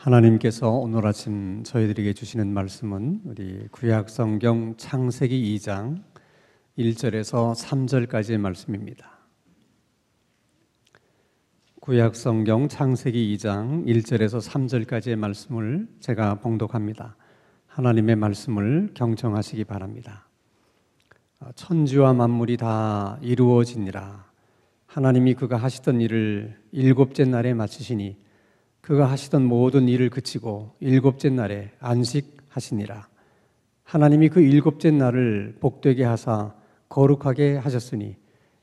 하나님께서 오늘 아침 저희들에게 주시는 말씀은 우리 구약성경 창세기 2장 1절에서 3절까지의 말씀입니다. 구약성경 창세기 2장 1절에서 3절까지의 말씀을 제가 봉독합니다. 하나님의 말씀을 경청하시기 바랍니다. 천지와 만물이 다 이루어지니라. 하나님이 그가 하시던 일을 일곱째 날에 마치시니 그가 하시던 모든 일을 그치고 일곱째 날에 안식하시니라. 하나님이 그 일곱째 날을 복되게 하사 거룩하게 하셨으니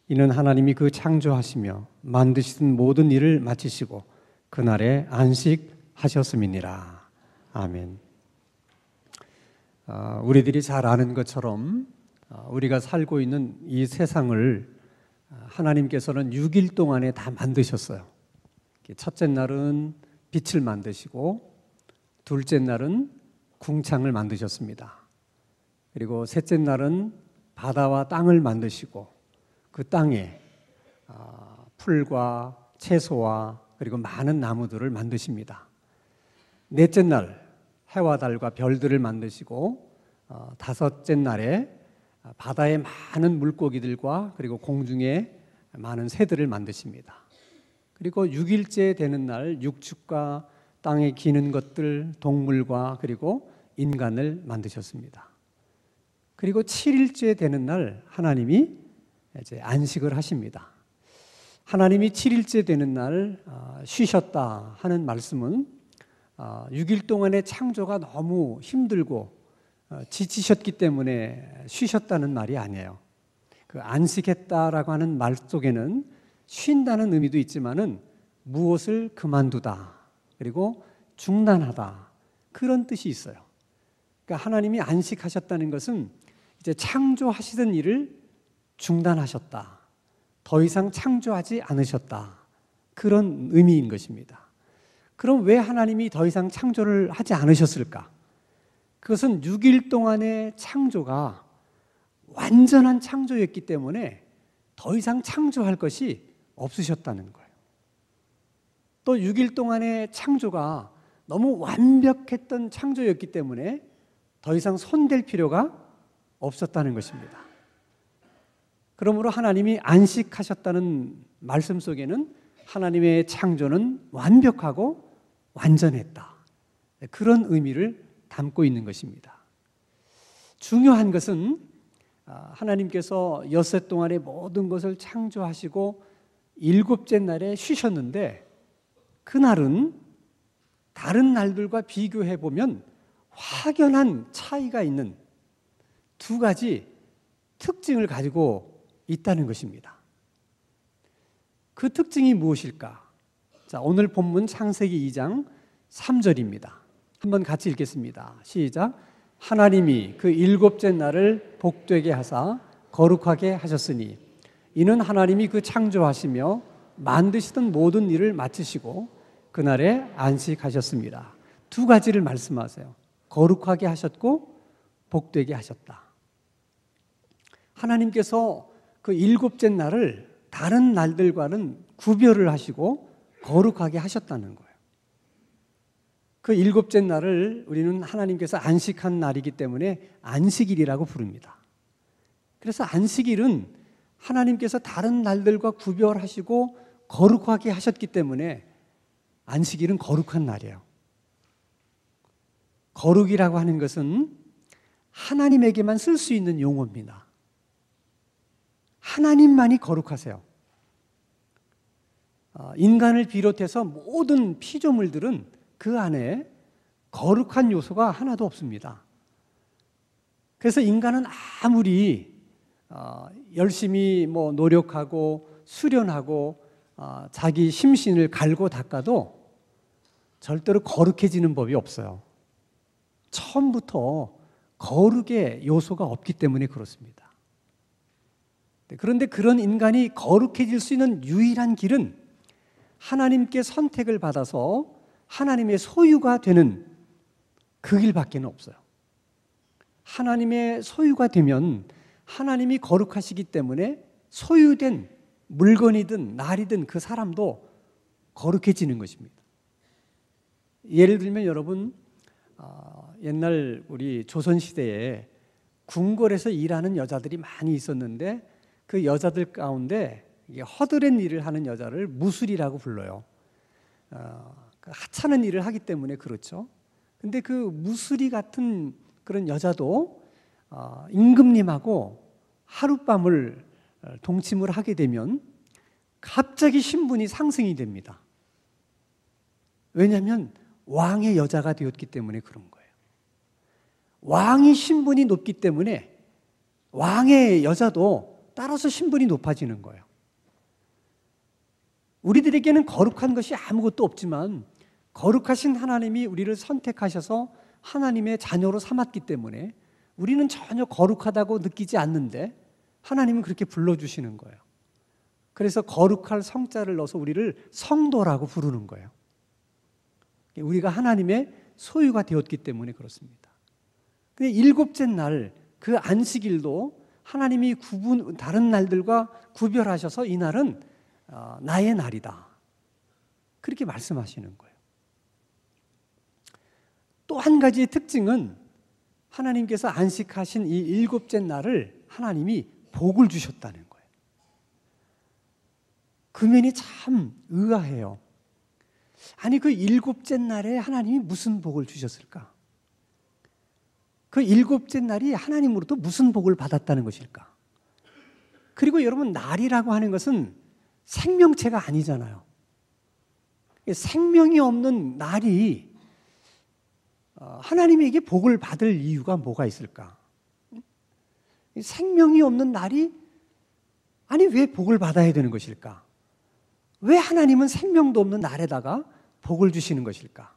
이는 하나님이 그 창조하시며 만드시던 모든 일을 마치시고 그날에 안식하셨음이니라. 아멘. 우리들이 잘 아는 것처럼 우리가 살고 있는 이 세상을 하나님께서는 6일 동안에 다 만드셨어요. 첫째 날은 빛을 만드시고 둘째 날은 궁창을 만드셨습니다. 그리고 셋째 날은 바다와 땅을 만드시고 그 땅에 풀과 채소와 그리고 많은 나무들을 만드십니다. 넷째 날 해와 달과 별들을 만드시고 다섯째 날에 바다의 많은 물고기들과 그리고 공중에 많은 새들을 만드십니다. 그리고 6일째 되는 날 육축과 땅에 기는 것들, 동물과 그리고 인간을 만드셨습니다. 그리고 7일째 되는 날 하나님이 이제 안식을 하십니다. 하나님이 7일째 되는 날 쉬셨다 하는 말씀은 6일 동안의 창조가 너무 힘들고 지치셨기 때문에 쉬셨다는 말이 아니에요. 그 안식했다라고 하는 말 속에는 쉰다는 의미도 있지만은 무엇을 그만두다 그리고 중단하다 그런 뜻이 있어요. 그러니까 하나님이 안식하셨다는 것은 이제 창조하시던 일을 중단하셨다. 더 이상 창조하지 않으셨다. 그런 의미인 것입니다. 그럼 왜 하나님이 더 이상 창조를 하지 않으셨을까? 그것은 6일 동안의 창조가 완전한 창조였기 때문에 더 이상 창조할 것이 없으셨다는 거예요. 또 6일 동안의 창조가 너무 완벽했던 창조였기 때문에 더 이상 손댈 필요가 없었다는 것입니다. 그러므로 하나님이 안식하셨다는 말씀 속에는 하나님의 창조는 완벽하고 완전했다. 그런 의미를 담고 있는 것입니다. 중요한 것은 하나님께서 엿새 동안의 모든 것을 창조하시고 일곱째 날에 쉬셨는데 그날은 다른 날들과 비교해 보면 확연한 차이가 있는 두 가지 특징을 가지고 있다는 것입니다. 그 특징이 무엇일까? 자, 오늘 본문 창세기 2장 3절입니다. 한번 같이 읽겠습니다. 시작. 하나님이 그 일곱째 날을 복되게 하사 거룩하게 하셨으니 이는 하나님이 그 창조하시며 만드시던 모든 일을 마치시고 그날에 안식하셨습니다. 두 가지를 말씀하세요. 거룩하게 하셨고 복되게 하셨다. 하나님께서 그 일곱째 날을 다른 날들과는 구별을 하시고 거룩하게 하셨다는 거예요. 그 일곱째 날을 우리는 하나님께서 안식한 날이기 때문에 안식일이라고 부릅니다. 그래서 안식일은 하나님께서 다른 날들과 구별하시고 거룩하게 하셨기 때문에 안식일은 거룩한 날이에요. 거룩이라고 하는 것은 하나님에게만 쓸 수 있는 용어입니다. 하나님만이 거룩하세요. 인간을 비롯해서 모든 피조물들은 그 안에 거룩한 요소가 하나도 없습니다. 그래서 인간은 아무리 열심히 노력하고 수련하고 자기 심신을 갈고 닦아도 절대로 거룩해지는 법이 없어요. 처음부터 거룩의 요소가 없기 때문에 그렇습니다. 그런데 그런 인간이 거룩해질 수 있는 유일한 길은 하나님께 선택을 받아서 하나님의 소유가 되는 그 길밖에 없어요. 하나님의 소유가 되면 하나님이 거룩하시기 때문에 소유된 물건이든 날이든 그 사람도 거룩해지는 것입니다. 예를 들면 여러분 옛날 우리 조선시대에 궁궐에서 일하는 여자들이 많이 있었는데 그 여자들 가운데 허드렛 일을 하는 여자를 무술이라고 불러요. 하찮은 일을 하기 때문에 그렇죠. 근데 그 무술이 같은 그런 여자도 임금님하고 하룻밤을 동침을 하게 되면 갑자기 신분이 상승이 됩니다. 왜냐하면 왕의 여자가 되었기 때문에 그런 거예요. 왕이 신분이 높기 때문에 왕의 여자도 따라서 신분이 높아지는 거예요. 우리들에게는 거룩한 것이 아무것도 없지만 거룩하신 하나님이 우리를 선택하셔서 하나님의 자녀로 삼았기 때문에 우리는 전혀 거룩하다고 느끼지 않는데 하나님은 그렇게 불러주시는 거예요. 그래서 거룩할 성자를 넣어서 우리를 성도라고 부르는 거예요. 우리가 하나님의 소유가 되었기 때문에 그렇습니다. 근데 일곱째 날 그 안식일도 하나님이 다른 날들과 구별하셔서 이 날은 나의 날이다. 그렇게 말씀하시는 거예요. 또 한 가지의 특징은 하나님께서 안식하신 이 일곱째 날을 하나님이 복을 주셨다는 거예요. 그 면이 참 의아해요. 아니 그 일곱째 날에 하나님이 무슨 복을 주셨을까? 그 일곱째 날이 하나님으로부터 무슨 복을 받았다는 것일까? 그리고 여러분 날이라고 하는 것은 생명체가 아니잖아요. 생명이 없는 날이 하나님에게 복을 받을 이유가 뭐가 있을까? 생명이 없는 날이 아니 왜 복을 받아야 되는 것일까? 왜 하나님은 생명도 없는 날에다가 복을 주시는 것일까?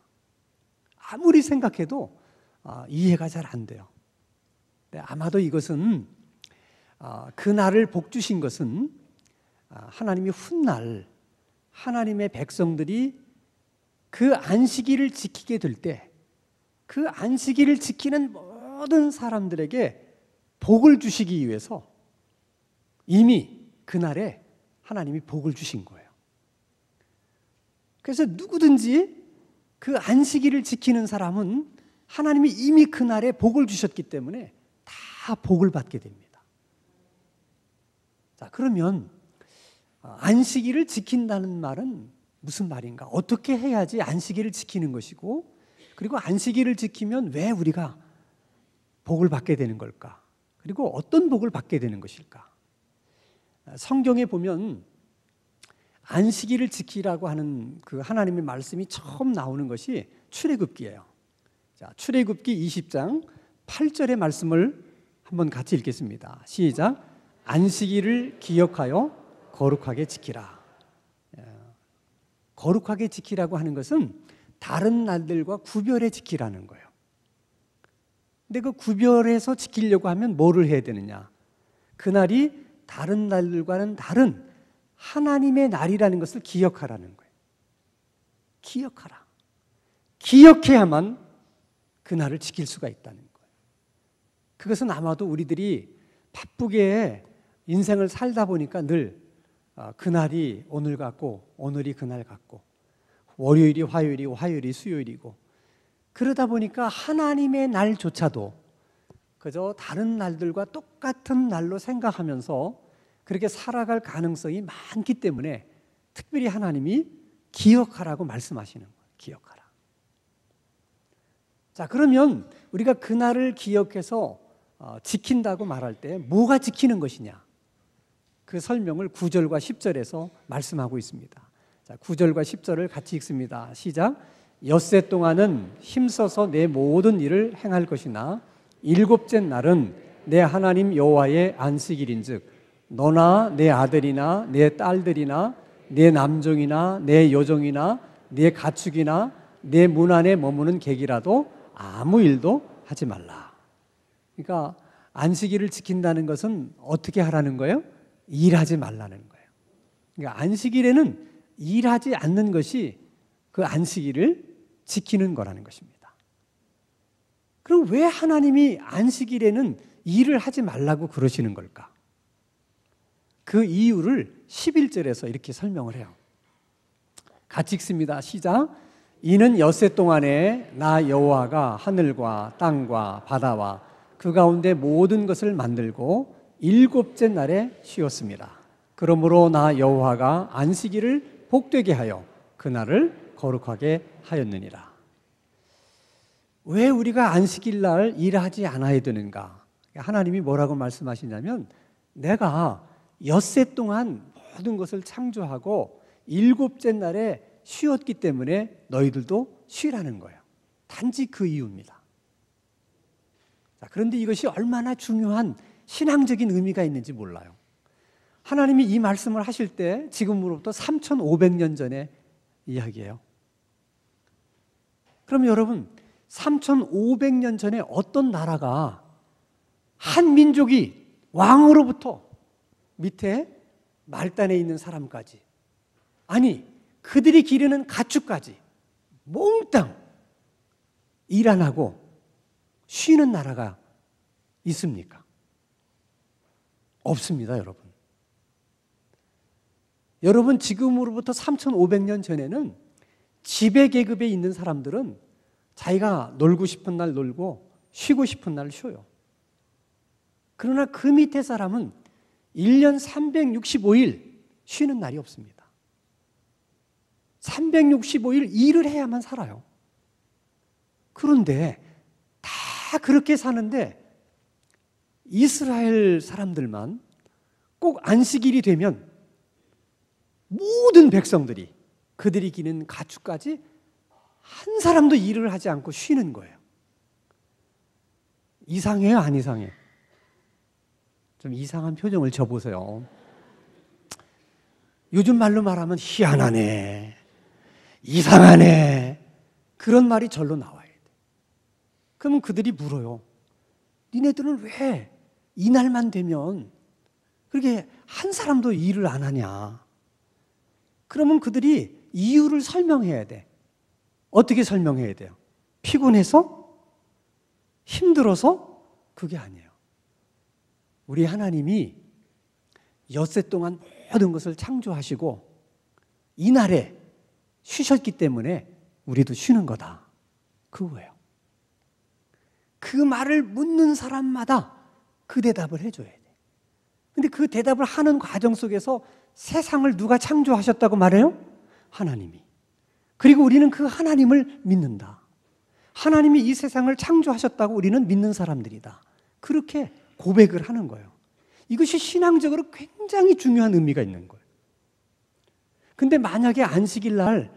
아무리 생각해도 이해가 잘 안 돼요. 아마도 이것은 그 날을 복 주신 것은 하나님이 훗날 하나님의 백성들이 그 안식일을 지키게 될 때 그 안식일을 지키는 모든 사람들에게 복을 주시기 위해서 이미 그날에 하나님이 복을 주신 거예요. 그래서 누구든지 그 안식일을 지키는 사람은 하나님이 이미 그날에 복을 주셨기 때문에 다 복을 받게 됩니다. 자, 그러면 안식일을 지킨다는 말은 무슨 말인가? 어떻게 해야지 안식일을 지키는 것이고 그리고 안식일을 지키면 왜 우리가 복을 받게 되는 걸까? 그리고 어떤 복을 받게 되는 것일까? 성경에 보면 안식일을 지키라고 하는 그 하나님의 말씀이 처음 나오는 것이 출애굽기예요. 자, 출애굽기 20장 8절의 말씀을 한번 같이 읽겠습니다. 시작. 안식일을 기억하여 거룩하게 지키라. 거룩하게 지키라고 하는 것은 다른 날들과 구별해 지키라는 거예요. 근데 그 구별해서 지키려고 하면 뭐를 해야 되느냐? 그날이 다른 날들과는 다른 하나님의 날이라는 것을 기억하라는 거예요. 기억하라. 기억해야만 그날을 지킬 수가 있다는 거예요. 그것은 아마도 우리들이 바쁘게 인생을 살다 보니까 늘 그날이 오늘 같고 오늘이 그날 같고 월요일이 화요일이고 화요일이 수요일이고 그러다 보니까 하나님의 날조차도 그저 다른 날들과 똑같은 날로 생각하면서 그렇게 살아갈 가능성이 많기 때문에 특별히 하나님이 기억하라고 말씀하시는 거예요. 기억하라. 자, 그러면 우리가 그날을 기억해서 지킨다고 말할 때 뭐가 지키는 것이냐? 그 설명을 9절과 10절에서 말씀하고 있습니다. 자, 9절과 10절을 같이 읽습니다. 시작. 엿새 동안은 힘써서 내 모든 일을 행할 것이나 일곱째 날은 내 하나님 여호와의 안식일인즉 너나 내 아들이나 내 딸들이나 내 남종이나 내 여종이나 내 가축이나 내 문 안에 머무는 객이라도 아무 일도 하지 말라. 그러니까 안식일을 지킨다는 것은 어떻게 하라는 거예요? 일하지 말라는 거예요. 그러니까 안식일에는 일하지 않는 것이 그 안식일을 지키는 거라는 것입니다. 그럼 왜 하나님이 안식일에는 일을 하지 말라고 그러시는 걸까? 그 이유를 11절에서 이렇게 설명을 해요. 같이 읽습니다. 시작. 이는 엿새 동안에 나 여호와가 하늘과 땅과 바다와 그 가운데 모든 것을 만들고 일곱째 날에 쉬었습니다. 그러므로 나 여호와가 안식일을 복되게 하여 그날을 거룩하게 하였느니라. 왜 우리가 안식일 날 일하지 않아야 되는가? 하나님이 뭐라고 말씀하시냐면 내가 엿새 동안 모든 것을 창조하고 일곱째 날에 쉬었기 때문에 너희들도 쉬라는 거예요. 단지 그 이유입니다. 자, 그런데 이것이 얼마나 중요한 신앙적인 의미가 있는지 몰라요. 하나님이 이 말씀을 하실 때 지금으로부터 3,500년 전의 이야기예요. 그럼 여러분 3,500년 전에 어떤 나라가 한 민족이 왕으로부터 밑에 말단에 있는 사람까지, 아니 그들이 기르는 가축까지 몽땅 일 안 하고 쉬는 나라가 있습니까? 없습니다, 여러분. 여러분 지금으로부터 3,500년 전에는 지배계급에 있는 사람들은 자기가 놀고 싶은 날 놀고 쉬고 싶은 날 쉬어요. 그러나 그 밑에 사람은 1년 365일 쉬는 날이 없습니다. 365일 일을 해야만 살아요. 그런데 다 그렇게 사는데 이스라엘 사람들만 꼭 안식일이 되면 모든 백성들이 그들이 기는 가축까지 한 사람도 일을 하지 않고 쉬는 거예요. 이상해요, 안 이상해요? 좀 이상한 표정을 줘보세요. 요즘 말로 말하면 희한하네, 이상하네, 그런 말이 절로 나와야 돼. 그러면 그들이 물어요. 니네들은 왜 이날만 되면 그렇게 한 사람도 일을 안 하냐? 그러면 그들이 이유를 설명해야 돼. 어떻게 설명해야 돼요? 피곤해서? 힘들어서? 그게 아니에요. 우리 하나님이 엿새 동안 모든 것을 창조하시고 이날에 쉬셨기 때문에 우리도 쉬는 거다. 그거예요. 그 말을 묻는 사람마다 그 대답을 해줘야 돼. 근데 그 대답을 하는 과정 속에서 세상을 누가 창조하셨다고 말해요? 하나님이. 그리고 우리는 그 하나님을 믿는다. 하나님이 이 세상을 창조하셨다고 우리는 믿는 사람들이다. 그렇게 고백을 하는 거예요. 이것이 신앙적으로 굉장히 중요한 의미가 있는 거예요. 근데 만약에 안식일 날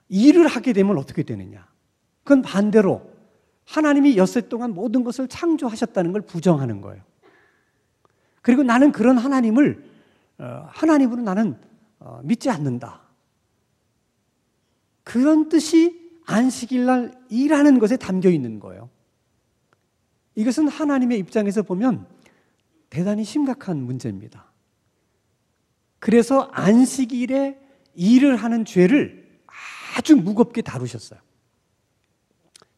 일을 하게 되면 어떻게 되느냐? 그건 반대로 하나님이 엿새 동안 모든 것을 창조하셨다는 걸 부정하는 거예요. 그리고 나는 그런 하나님을 하나님으로 나는 믿지 않는다. 그런 뜻이 안식일 날 일하는 것에 담겨 있는 거예요. 이것은 하나님의 입장에서 보면 대단히 심각한 문제입니다. 그래서 안식일에 일을 하는 죄를 아주 무겁게 다루셨어요.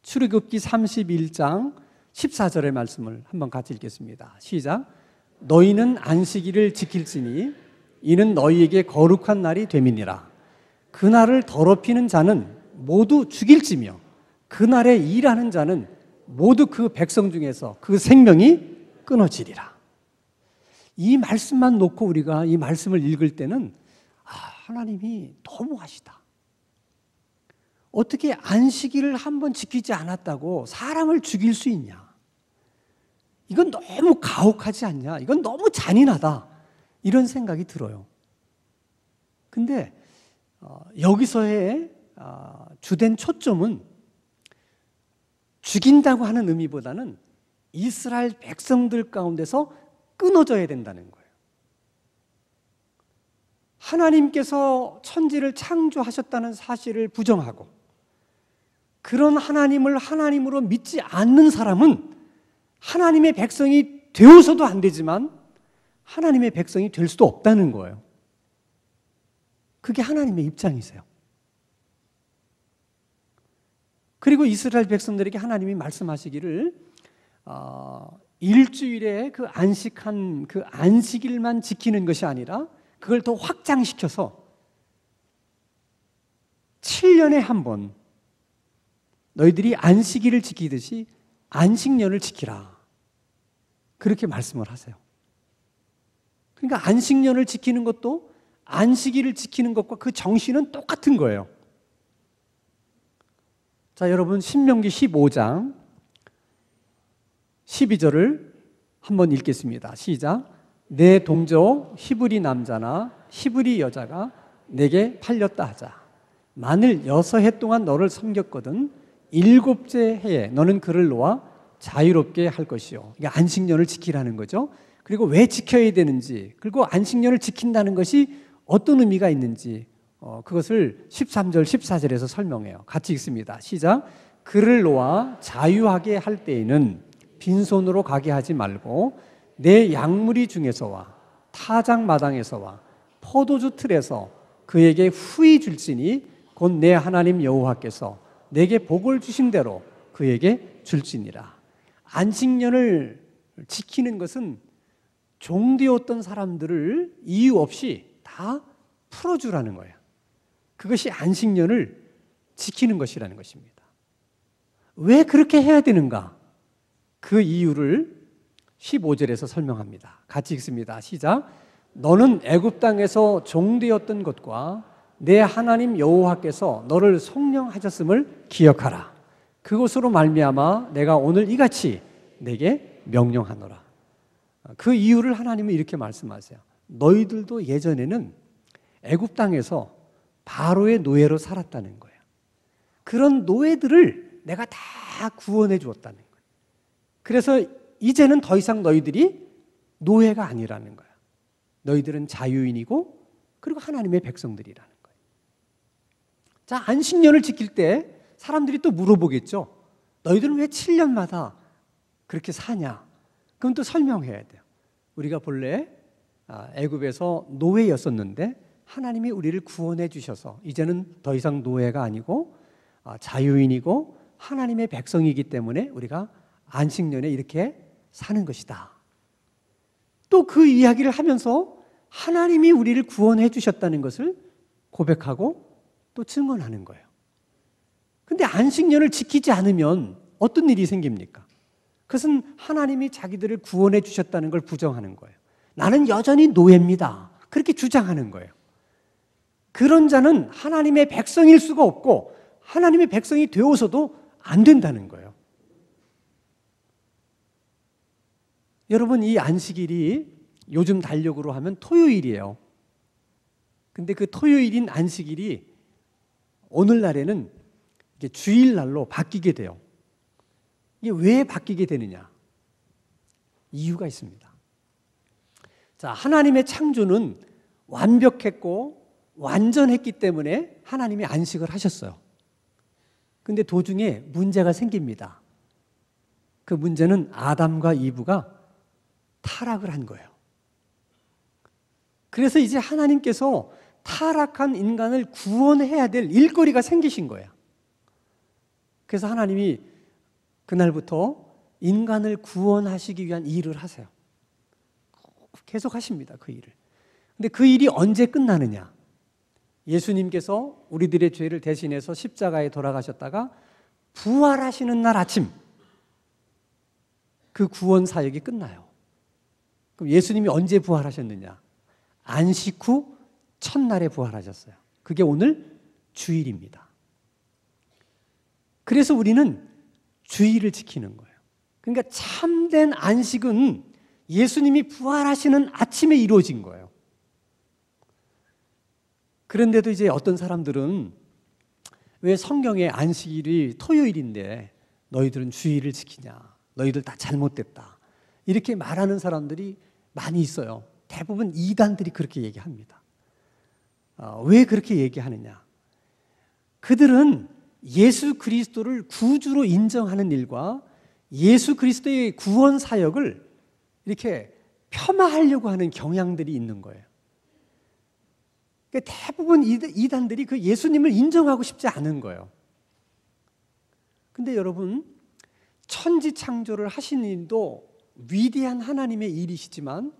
출애굽기 31장 14절의 말씀을 한번 같이 읽겠습니다. 시작. 너희는 안식일을 지킬지니 이는 너희에게 거룩한 날이 됨이니라. 그날을 더럽히는 자는 모두 죽일지며 그날에 일하는 자는 모두 그 백성 중에서 그 생명이 끊어지리라. 이 말씀만 놓고 우리가 이 말씀을 읽을 때는 하나님이 너무하시다. 어떻게 안식일을 한번 지키지 않았다고 사람을 죽일 수 있냐? 이건 너무 가혹하지 않냐? 이건 너무 잔인하다. 이런 생각이 들어요. 근데 여기서의 주된 초점은 죽인다고 하는 의미보다는 이스라엘 백성들 가운데서 끊어져야 된다는 거예요. 하나님께서 천지를 창조하셨다는 사실을 부정하고 그런 하나님을 하나님으로 믿지 않는 사람은 하나님의 백성이 되어서도 안 되지만 하나님의 백성이 될 수도 없다는 거예요. 그게 하나님의 입장이세요. 그리고 이스라엘 백성들에게 하나님이 말씀하시기를 일주일에 그 안식한 그 안식일만 지키는 것이 아니라 그걸 더 확장시켜서 7년에 한 번 너희들이 안식일을 지키듯이 안식년을 지키라. 그렇게 말씀을 하세요. 그러니까 안식년을 지키는 것도 안식일을 지키는 것과 그 정신은 똑같은 거예요. 자, 여러분 신명기 15장 12절을 한번 읽겠습니다. 시작. 내 동족 히브리 남자나 히브리 여자가 내게 팔렸다 하자. 만일 6해 동안 너를 섬겼거든 7째 해에 너는 그를 놓아 자유롭게 할 것이요. 이게 안식년을 지키라는 거죠. 그리고 왜 지켜야 되는지, 그리고 안식년을 지킨다는 것이 어떤 의미가 있는지 그것을 13절, 14절에서 설명해요. 같이 읽습니다. 시작. 그를 놓아 자유하게 할 때에는 빈손으로 가게 하지 말고 내 양무리 중에서와 타작마당에서와 포도주 틀에서 그에게 후히 줄지니 곧 내 하나님 여호와께서 내게 복을 주신 대로 그에게 줄지니라. 안식년을 지키는 것은 종되었던 사람들을 이유 없이 다 풀어주라는 거예요. 그것이 안식년을 지키는 것이라는 것입니다. 왜 그렇게 해야 되는가? 그 이유를 15절에서 설명합니다. 같이 읽습니다. 시작. 너는 애굽 땅에서 종되었던 것과 내 하나님 여호와께서 너를 속량하셨음을 기억하라. 그것으로 말미암아 내가 오늘 이같이 내게 명령하노라. 그 이유를 하나님은 이렇게 말씀하세요. 너희들도 예전에는 애굽 땅에서 바로의 노예로 살았다는 거예요. 그런 노예들을 내가 다 구원해 주었다는 거예요. 그래서 이제는 더 이상 너희들이 노예가 아니라는 거예요. 너희들은 자유인이고 그리고 하나님의 백성들이라는 거예요. 자, 안식년을 지킬 때 사람들이 또 물어보겠죠. 너희들은 왜 7년마다 그렇게 사냐? 그럼 또 설명해야 돼요. 우리가 본래 애굽에서 노예였었는데 하나님이 우리를 구원해 주셔서 이제는 더 이상 노예가 아니고 자유인이고 하나님의 백성이기 때문에 우리가 안식년에 이렇게 사는 것이다. 또 그 이야기를 하면서 하나님이 우리를 구원해 주셨다는 것을 고백하고 또 증언하는 거예요. 근데 안식년을 지키지 않으면 어떤 일이 생깁니까? 그것은 하나님이 자기들을 구원해 주셨다는 걸 부정하는 거예요. 나는 여전히 노예입니다. 그렇게 주장하는 거예요. 그런 자는 하나님의 백성일 수가 없고 하나님의 백성이 되어서도 안 된다는 거예요. 여러분, 이 안식일이 요즘 달력으로 하면 토요일이에요. 근데 그 토요일인 안식일이 오늘날에는 이게 주일날로 바뀌게 돼요. 이게 왜 바뀌게 되느냐? 이유가 있습니다. 자, 하나님의 창조는 완벽했고 완전했기 때문에 하나님이 안식을 하셨어요. 근데 도중에 문제가 생깁니다. 그 문제는 아담과 이브가 타락을 한 거예요. 그래서 이제 하나님께서 타락한 인간을 구원해야 될 일거리가 생기신 거예요. 그래서 하나님이 그날부터 인간을 구원하시기 위한 일을 하세요. 계속 하십니다, 그 일을. 근데 그 일이 언제 끝나느냐? 예수님께서 우리들의 죄를 대신해서 십자가에 돌아가셨다가 부활하시는 날 아침 그 구원 사역이 끝나요. 그럼 예수님이 언제 부활하셨느냐? 안식 후 첫날에 부활하셨어요. 그게 오늘 주일입니다. 그래서 우리는 주일을 지키는 거예요. 그러니까 참된 안식은 예수님이 부활하시는 아침에 이루어진 거예요. 그런데도 이제 어떤 사람들은 왜 성경에 안식일이 토요일인데 너희들은 주일을 지키냐? 너희들 다 잘못됐다. 이렇게 말하는 사람들이 많이 있어요. 대부분 이단들이 그렇게 얘기합니다. 왜 그렇게 얘기하느냐? 그들은 예수 그리스도를 구주로 인정하는 일과 예수 그리스도의 구원 사역을 이렇게 폄하하려고 하는 경향들이 있는 거예요. 그러니까 대부분 이단들이 그 예수님을 인정하고 싶지 않은 거예요. 근데 여러분, 천지 창조를 하신 일도 위대한 하나님의 일이시지만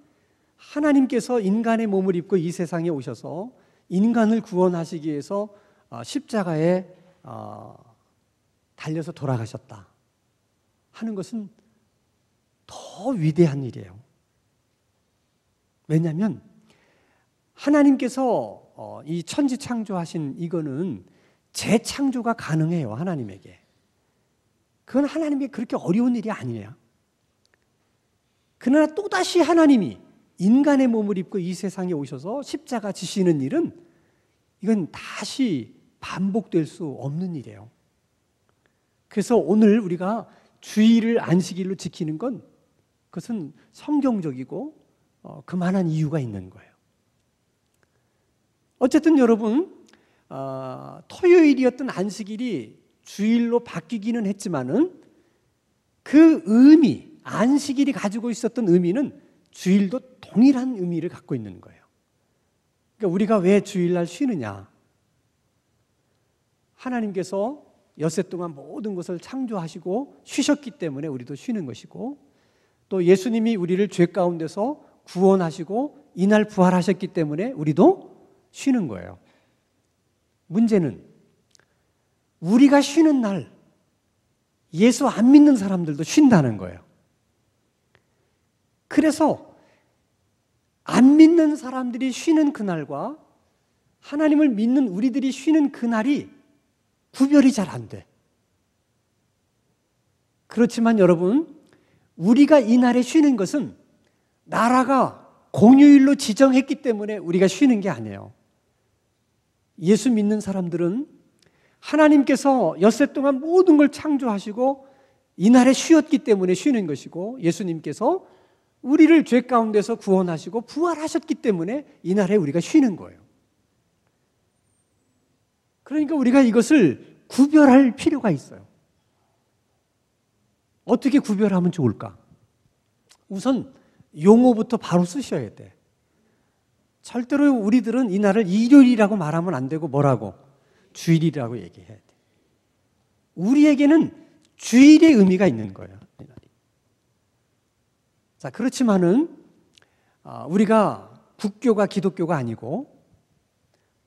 하나님께서 인간의 몸을 입고 이 세상에 오셔서 인간을 구원하시기 위해서 십자가에 달려서 돌아가셨다 하는 것은 더 위대한 일이에요. 왜냐하면 하나님께서 이 천지 창조하신 이거는 재창조가 가능해요. 하나님에게. 그건 하나님에게 그렇게 어려운 일이 아니에요. 그러나 또다시 하나님이 인간의 몸을 입고 이 세상에 오셔서 십자가 지시는 일은 이건 다시 반복될 수 없는 일이에요. 그래서 오늘 우리가 주일을 안식일로 지키는 건 그것은 성경적이고 그만한 이유가 있는 거예요. 어쨌든 여러분, 토요일이었던 안식일이 주일로 바뀌기는 했지만은 그 의미, 안식일이 가지고 있었던 의미는 주일도 동일한 의미를 갖고 있는 거예요. 그러니까 우리가 왜 주일날 쉬느냐? 하나님께서 엿새 동안 모든 것을 창조하시고 쉬셨기 때문에 우리도 쉬는 것이고, 또 예수님이 우리를 죄 가운데서 구원하시고 이날 부활하셨기 때문에 우리도 쉬는 거예요. 문제는 우리가 쉬는 날 예수 안 믿는 사람들도 쉰다는 거예요. 그래서 안 믿는 사람들이 쉬는 그날과 하나님을 믿는 우리들이 쉬는 그날이 구별이 잘 안 돼. 그렇지만 여러분, 우리가 이날에 쉬는 것은 나라가 공휴일로 지정했기 때문에 우리가 쉬는 게 아니에요. 예수 믿는 사람들은 하나님께서 엿새 동안 모든 걸 창조하시고 이날에 쉬었기 때문에 쉬는 것이고, 예수님께서 우리를 죄 가운데서 구원하시고 부활하셨기 때문에 이날에 우리가 쉬는 거예요. 그러니까 우리가 이것을 구별할 필요가 있어요. 어떻게 구별하면 좋을까? 우선 용어부터 바로 쓰셔야 돼. 절대로 우리들은 이날을 일요일이라고 말하면 안 되고 뭐라고? 주일이라고 얘기해야 돼. 우리에게는 주일의 의미가 있는 거예요. 자, 그렇지만은 우리가 국교가 기독교가 아니고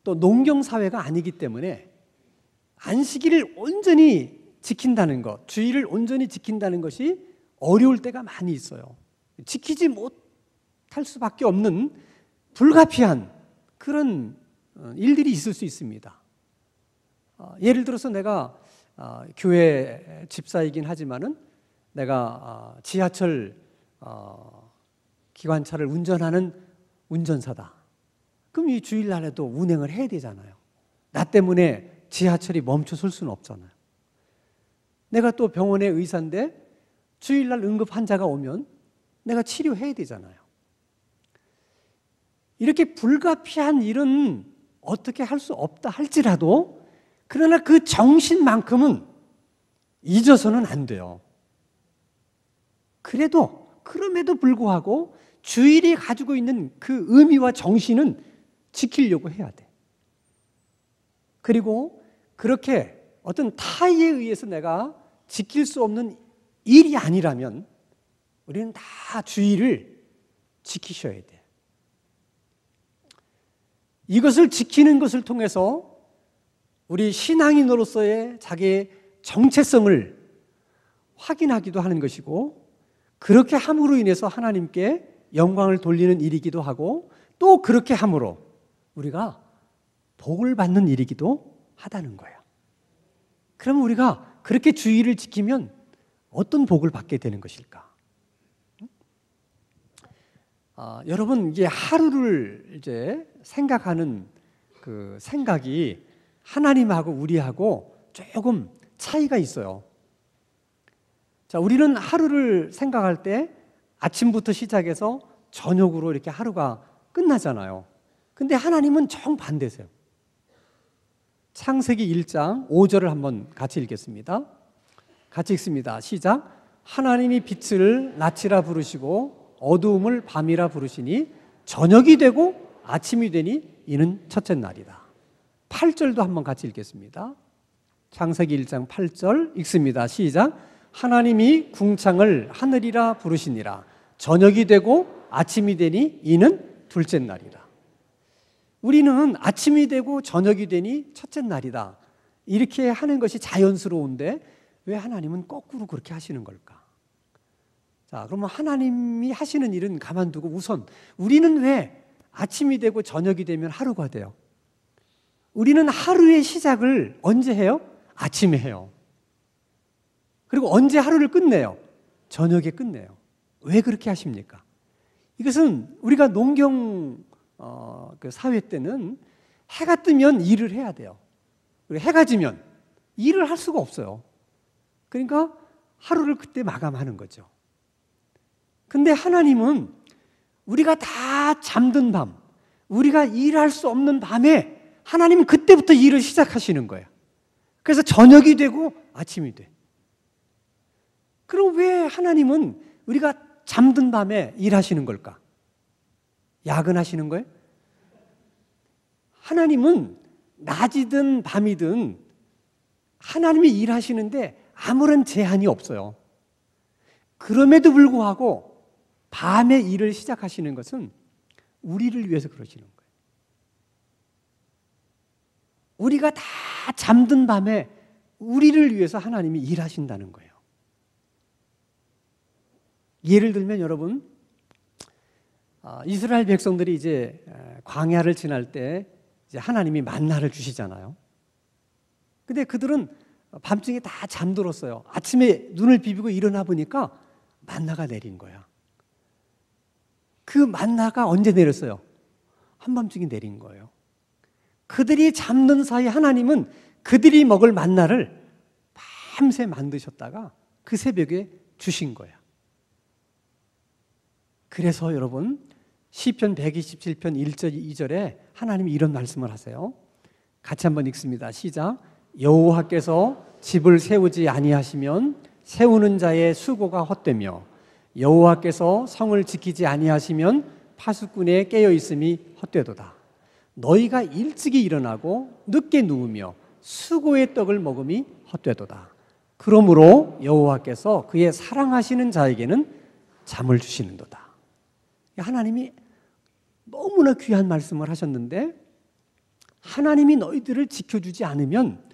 또 농경사회가 아니기 때문에 안식일을 온전히 지킨다는 것, 주일을 온전히 지킨다는 것이 어려울 때가 많이 있어요. 지키지 못할 수밖에 없는 불가피한 그런 일들이 있을 수 있습니다. 예를 들어서 내가 교회 집사이긴 하지만은 내가 지하철 기관차를 운전하는 운전사다. 그럼 이 주일날에도 운행을 해야 되잖아요. 나 때문에 지하철이 멈춰 설 수는 없잖아요. 내가 또 병원의 의사인데 주일날 응급 환자가 오면 내가 치료해야 되잖아요. 이렇게 불가피한 일은 어떻게 할 수 없다 할지라도, 그러나 그 정신만큼은 잊어서는 안 돼요. 그럼에도 불구하고 주일이 가지고 있는 그 의미와 정신은 지키려고 해야 돼. 그리고 그렇게 어떤 타의에 의해서 내가 지킬 수 없는 일이 아니라면 우리는 다 주일을 지키셔야 돼. 이것을 지키는 것을 통해서 우리 신앙인으로서의 자기의 정체성을 확인하기도 하는 것이고, 그렇게 함으로 인해서 하나님께 영광을 돌리는 일이기도 하고, 또 그렇게 함으로 우리가 복을 받는 일이기도 하다는 거예요. 그럼 우리가 그렇게 주일을 지키면 어떤 복을 받게 되는 것일까? 여러분, 이게 하루를 이제 생각하는 그 생각이 하나님하고 우리하고 조금 차이가 있어요. 자, 우리는 하루를 생각할 때 아침부터 시작해서 저녁으로 이렇게 하루가 끝나잖아요. 근데 하나님은 정반대세요. 창세기 1장 5절을 한번 같이 읽겠습니다. 같이 읽습니다. 시작. 하나님이 빛을 낮이라 부르시고 어두움을 밤이라 부르시니 저녁이 되고 아침이 되니 이는 첫째 날이다. 8절도 한번 같이 읽겠습니다. 창세기 1장 8절 읽습니다. 시작. 하나님이 궁창을 하늘이라 부르시니라. 저녁이 되고 아침이 되니 이는 둘째 날이다. 우리는 아침이 되고 저녁이 되니 첫째 날이다, 이렇게 하는 것이 자연스러운데, 왜 하나님은 거꾸로 그렇게 하시는 걸까? 자, 그러면 하나님이 하시는 일은 가만두고 우선 우리는 왜 아침이 되고 저녁이 되면 하루가 돼요? 우리는 하루의 시작을 언제 해요? 아침에 해요. 그리고 언제 하루를 끝내요? 저녁에 끝내요. 왜 그렇게 하십니까? 이것은 우리가 농경 그 사회 때는 해가 뜨면 일을 해야 돼요. 그리고 해가 지면 일을 할 수가 없어요. 그러니까 하루를 그때 마감하는 거죠. 근데 하나님은 우리가 다 잠든 밤, 우리가 일할 수 없는 밤에 하나님은 그때부터 일을 시작하시는 거예요. 그래서 저녁이 되고 아침이 돼. 그럼 왜 하나님은 우리가 잠든 밤에 일하시는 걸까? 야근하시는 거예요? 하나님은 낮이든 밤이든 하나님이 일하시는데 아무런 제한이 없어요. 그럼에도 불구하고 밤에 일을 시작하시는 것은 우리를 위해서 그러시는 거예요. 우리가 다 잠든 밤에 우리를 위해서 하나님이 일하신다는 거예요. 예를 들면 여러분, 이스라엘 백성들이 이제 광야를 지날 때 이제 하나님이 만나를 주시잖아요. 근데 그들은 밤중에 다 잠들었어요. 아침에 눈을 비비고 일어나 보니까 만나가 내린 거야. 그 만나가 언제 내렸어요? 한밤중에 내린 거예요. 그들이 잠든 사이 하나님은 그들이 먹을 만나를 밤새 만드셨다가 그 새벽에 주신 거야. 그래서 여러분 시편 127편 1절 2절에 하나님이 이런 말씀을 하세요. 같이 한번 읽습니다. 시작. 여호와께서 집을 세우지 아니하시면 세우는 자의 수고가 헛되며 여호와께서 성을 지키지 아니하시면 파수꾼의 깨어 있음이 헛되도다. 너희가 일찍이 일어나고 늦게 누우며 수고의 떡을 먹음이 헛되도다. 그러므로 여호와께서 그의 사랑하시는 자에게는 잠을 주시는도다. 하나님이 너무나 귀한 말씀을 하셨는데 하나님이 너희들을 지켜주지 않으면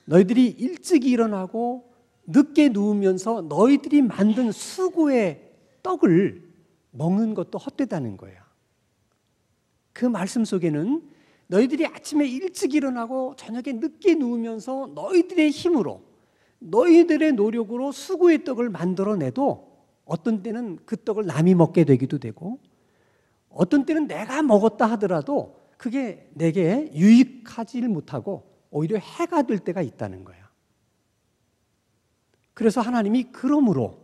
너희들이 일찍 일어나고 늦게 누우면서 너희들이 만든 수고의 떡을 먹는 것도 헛되다는 거예요. 그 말씀 속에는 너희들이 아침에 일찍 일어나고 저녁에 늦게 누우면서 너희들의 힘으로 너희들의 노력으로 수고의 떡을 만들어내도 어떤 때는 그 떡을 남이 먹게 되기도 되고 어떤 때는 내가 먹었다 하더라도 그게 내게 유익하지 못하고 오히려 해가 될 때가 있다는 거야. 그래서 하나님이 그러므로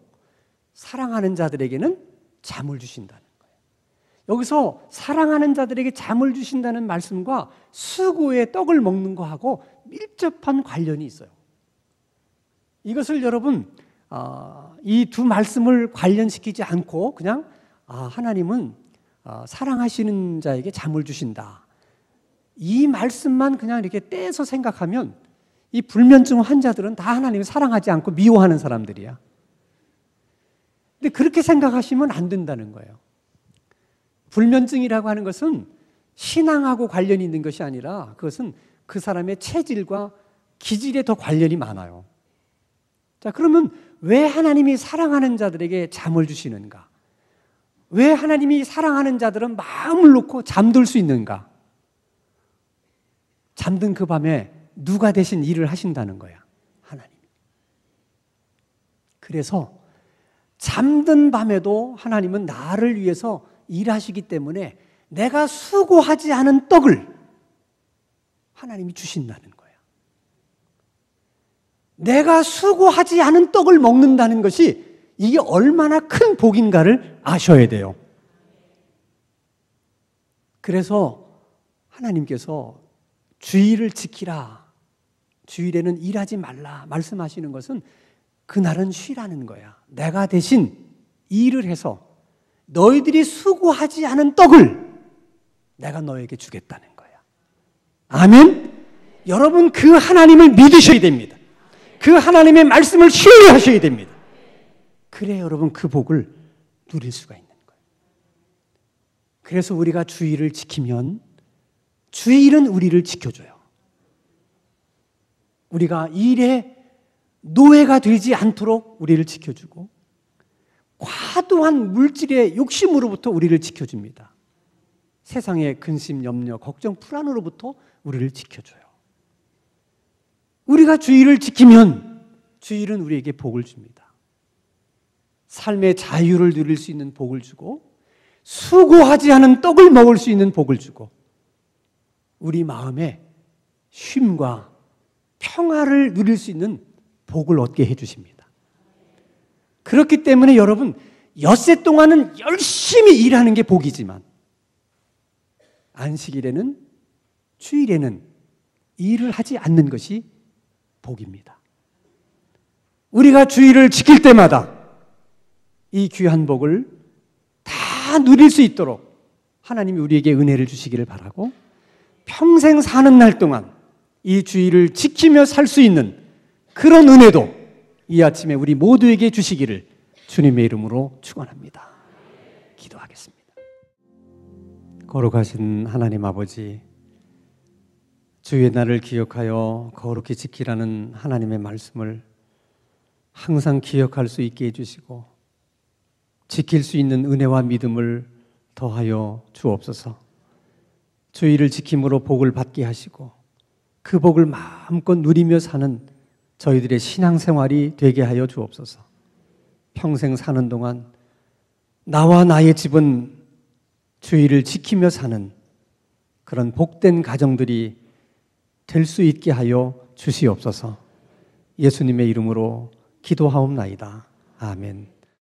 사랑하는 자들에게는 잠을 주신다는 거예요. 여기서 사랑하는 자들에게 잠을 주신다는 말씀과 수고의 떡을 먹는 거하고 밀접한 관련이 있어요. 이것을 여러분 이 두 말씀을 관련시키지 않고 그냥 하나님은 사랑하시는 자에게 잠을 주신다. 이 말씀만 그냥 이렇게 떼서 생각하면 이 불면증 환자들은 다 하나님을 사랑하지 않고 미워하는 사람들이야. 근데 그렇게 생각하시면 안 된다는 거예요. 불면증이라고 하는 것은 신앙하고 관련이 있는 것이 아니라 그것은 그 사람의 체질과 기질에 더 관련이 많아요. 자, 그러면 왜 하나님이 사랑하는 자들에게 잠을 주시는가? 왜 하나님이 사랑하는 자들은 마음을 놓고 잠들 수 있는가? 잠든 그 밤에 누가 대신 일을 하신다는 거야? 하나님. 그래서 잠든 밤에도 하나님은 나를 위해서 일하시기 때문에 내가 수고하지 않은 떡을 하나님이 주신다는 거야. 내가 수고하지 않은 떡을 먹는다는 것이 이게 얼마나 큰 복인가를 아셔야 돼요. 그래서 하나님께서 주일을 지키라, 주일에는 일하지 말라 말씀하시는 것은 그날은 쉬라는 거야. 내가 대신 일을 해서 너희들이 수고하지 않은 떡을 내가 너에게 주겠다는 거야. 아멘? 여러분 그 하나님을 믿으셔야 됩니다. 그 하나님의 말씀을 신뢰하셔야 됩니다. 그래 여러분 그 복을 누릴 수가 있는 거예요. 그래서 우리가 주일을 지키면 주일은 우리를 지켜줘요. 우리가 일에 노예가 되지 않도록 우리를 지켜주고 과도한 물질의 욕심으로부터 우리를 지켜줍니다. 세상의 근심, 염려, 걱정, 불안으로부터 우리를 지켜줘요. 우리가 주의를 지키면 주일은 우리에게 복을 줍니다. 삶의 자유를 누릴 수 있는 복을 주고 수고하지 않은 떡을 먹을 수 있는 복을 주고 우리 마음에 쉼과 평화를 누릴 수 있는 복을 얻게 해주십니다. 그렇기 때문에 여러분 엿새 동안은 열심히 일하는 게 복이지만 안식일에는 주일에는 일을 하지 않는 것이 복입니다. 우리가 주일을 지킬 때마다 이 귀한 복을 다 누릴 수 있도록 하나님이 우리에게 은혜를 주시기를 바라고 평생 사는 날 동안 이 주일을 지키며 살 수 있는 그런 은혜도 이 아침에 우리 모두에게 주시기를 주님의 이름으로 축원합니다. 기도하겠습니다. 거룩하신 하나님 아버지, 주의 날을 기억하여 거룩히 지키라는 하나님의 말씀을 항상 기억할 수 있게 해주시고 지킬 수 있는 은혜와 믿음을 더하여 주옵소서. 주의를 지킴으로 복을 받게 하시고 그 복을 마음껏 누리며 사는 저희들의 신앙생활이 되게 하여 주옵소서. 평생 사는 동안 나와 나의 집은 주의를 지키며 사는 그런 복된 가정들이 될 수 있게 하여 주시옵소서. 예수님의 이름으로 기도하옵나이다. 아멘.